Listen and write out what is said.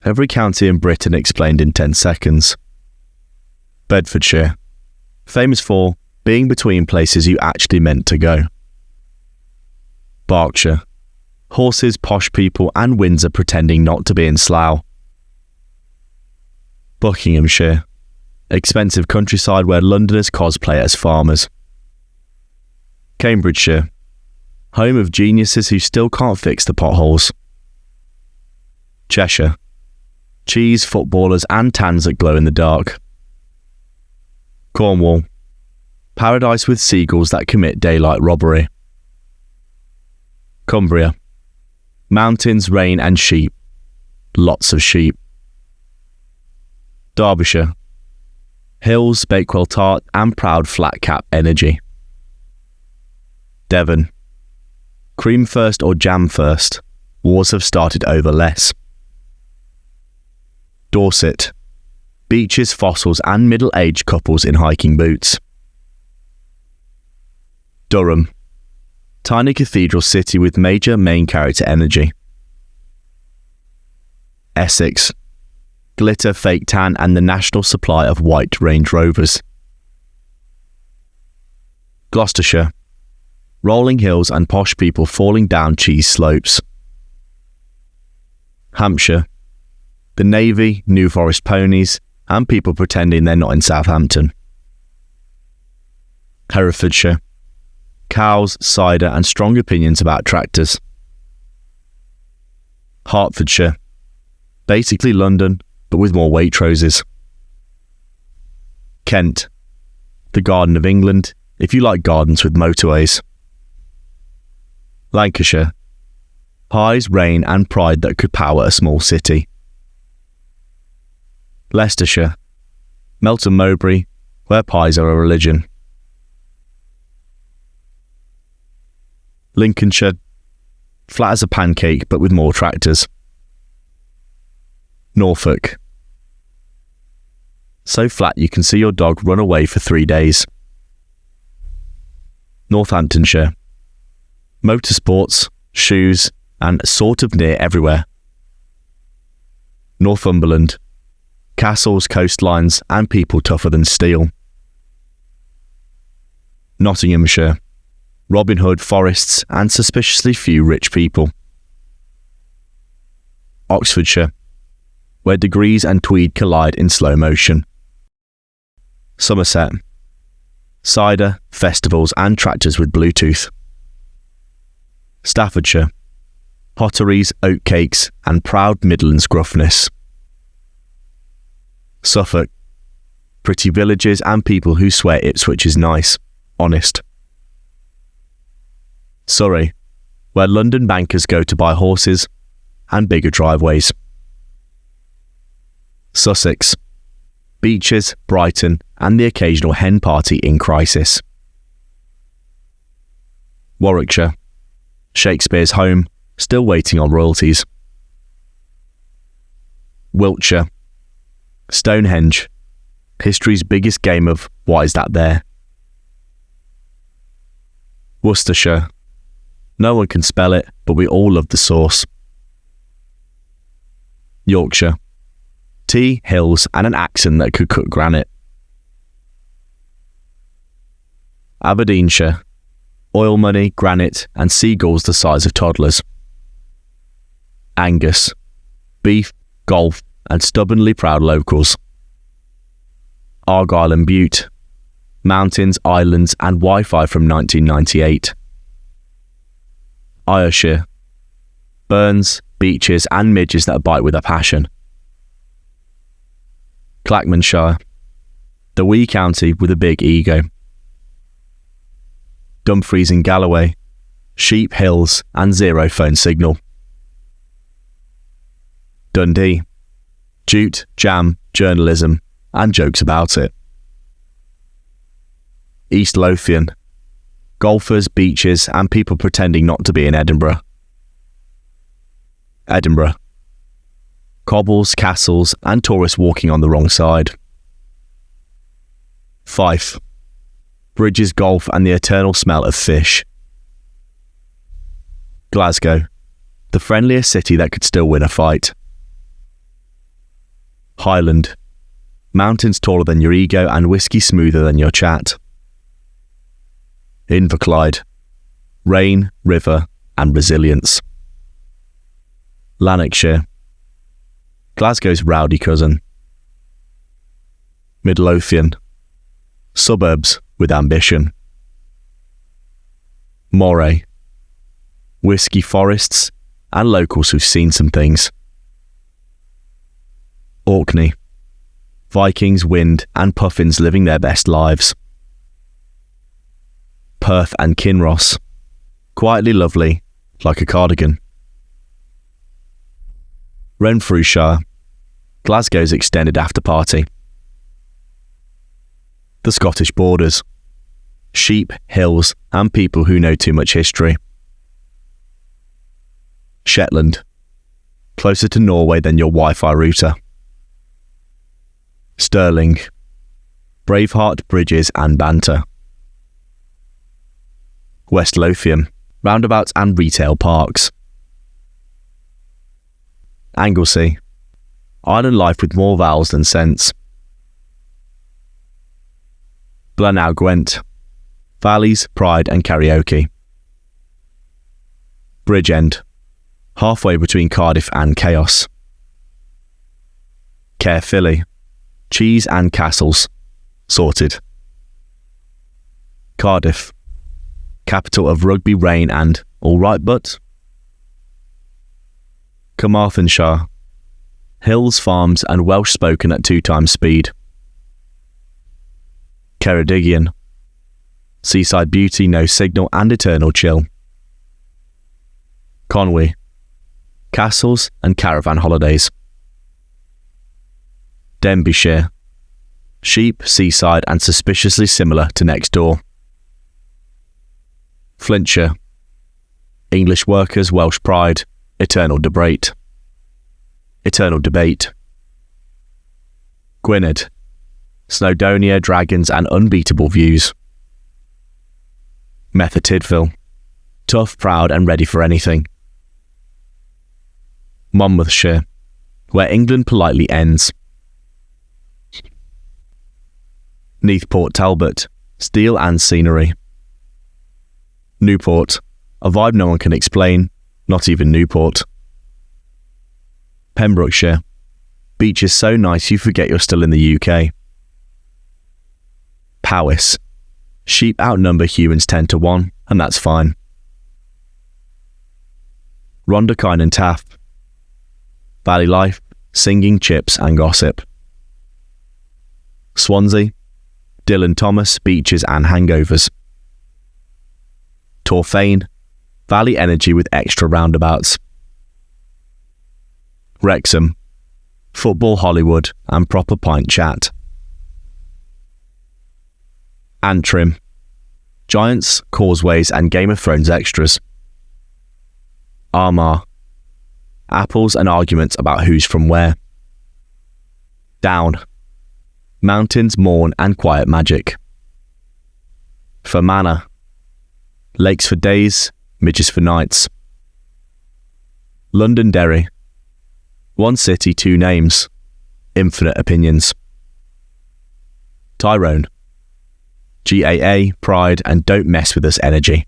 Every county in Britain explained in 10 seconds. Bedfordshire. Famous for being between places you actually meant to go. Berkshire. Horses, posh people and Windsor pretending not to be in Slough. Buckinghamshire. Expensive countryside where Londoners cosplay as farmers. Cambridgeshire. Home of geniuses who still can't fix the potholes. Cheshire. Cheese, footballers and tans that glow in the dark. Cornwall. Paradise with seagulls that commit daylight robbery. Cumbria. Mountains, rain and sheep. Lots of sheep. Derbyshire. Hills, Bakewell tart and proud flat cap energy. Devon. Cream first or jam first. Wars have started over less. Dorset. Beaches, fossils and middle-aged couples in hiking boots. Durham. Tiny cathedral city with major main character energy. Essex. Glitter, fake tan and the national supply of white Range Rovers. Gloucestershire. Rolling hills and posh people falling down cheese slopes. Hampshire. The Navy, New Forest ponies and people pretending they're not in Southampton. Herefordshire. Cows, cider and strong opinions about tractors. Hertfordshire. Basically London, but with more Waitroses. Kent. The Garden of England, if you like gardens with motorways. Lancashire. Highs, rain and pride that could power a small city. Leicestershire. Melton Mowbray, where pies are a religion. Lincolnshire. Flat as a pancake but with more tractors. Norfolk. So flat you can see your dog run away for 3 days. Northamptonshire. Motorsports, shoes and sort of near everywhere. Northumberland. Castles, coastlines and people tougher than steel. Nottinghamshire. Robin Hood, forests and suspiciously few rich people. Oxfordshire. Where degrees and tweed collide in slow motion. Somerset. Cider, festivals and tractors with Bluetooth. Staffordshire. Potteries, oatcakes and proud Midlands gruffness. Suffolk. Pretty villages and people who swear Ipswich is nice, honest. Surrey. Where London bankers go to buy horses and bigger driveways. Sussex. Beaches, Brighton and the occasional hen party in crisis. Warwickshire. Shakespeare's home, still waiting on royalties. Wiltshire. Stonehenge. History's biggest game of why is that there? Worcestershire. No one can spell it, but we all love the sauce. Yorkshire. Tea, hills and an accent that could cut granite. Aberdeenshire. Oil money, granite and seagulls the size of toddlers. Angus. Beef, golf and stubbornly proud locals. Argyll and Bute. Mountains, islands and Wi-Fi from 1998. Ayrshire. Burns, beaches and midges that bite with a passion. Clackmannshire. The wee county with a big ego. Dumfries and Galloway. Sheep, hills and zero phone signal. Dundee. Jute, jam, journalism and jokes about it. East Lothian. Golfers, beaches and people pretending not to be in Edinburgh. Edinburgh. Cobbles, castles and tourists walking on the wrong side. Fife. Bridges, golf and the eternal smell of fish. Glasgow. The friendliest city that could still win a fight. Highland. Mountains taller than your ego and whiskey smoother than your chat. Inverclyde. Rain, river, and resilience. Lanarkshire. Glasgow's rowdy cousin. Midlothian. Suburbs with ambition. Moray. Whiskey forests and locals who've seen some things. Orkney. Vikings, wind, and puffins living their best lives. Perth and Kinross. Quietly lovely, like a cardigan. Renfrewshire. Glasgow's extended after party. The Scottish borders. Sheep, hills, and people who know too much history. Shetland. Closer to Norway than your Wi-Fi router. Stirling. Braveheart, bridges, and banter. West Lothian. Roundabouts and retail parks. Anglesey. Island life with more vowels than sense. Blanau Gwent. Valleys, pride, and karaoke. Bridgend. Halfway between Cardiff and chaos. Caerphilly. Cheese and castles. Sorted. Cardiff. Capital of rugby, rain, and alright but. Carmarthenshire. Hills, farms, and Welsh spoken at 2 times speed. Ceredigion. Seaside beauty, no signal, and eternal chill. Conwy. Castles and caravan holidays. Denbighshire. Sheep, seaside, and suspiciously similar to next door. Flintshire. English workers, Welsh pride, eternal debate. Gwynedd. Snowdonia, dragons, and unbeatable views. Merthyr Tydfil. Tough, proud, and ready for anything. Monmouthshire, where England politely ends. Neath Port Talbot, steel and scenery. Newport, a vibe no one can explain, not even Newport. Pembrokeshire, beaches so nice you forget you're still in the UK. Powys, sheep outnumber humans 10 to 1, and that's fine. Rhondda Cynon Taf, valley life, singing, chips, and gossip. Swansea, Dylan Thomas, beaches and hangovers. Torfaen, valley energy with extra roundabouts. Wrexham, football Hollywood and proper pint chat. Antrim, giants, causeways and Game of Thrones extras. Armagh, apples and arguments about who's from where. Down, mountains, morn and quiet magic. Fermanagh, lakes for days, midges for nights. Londonderry, one city, 2 names, infinite opinions. Tyrone, GAA, pride and don't mess with us energy.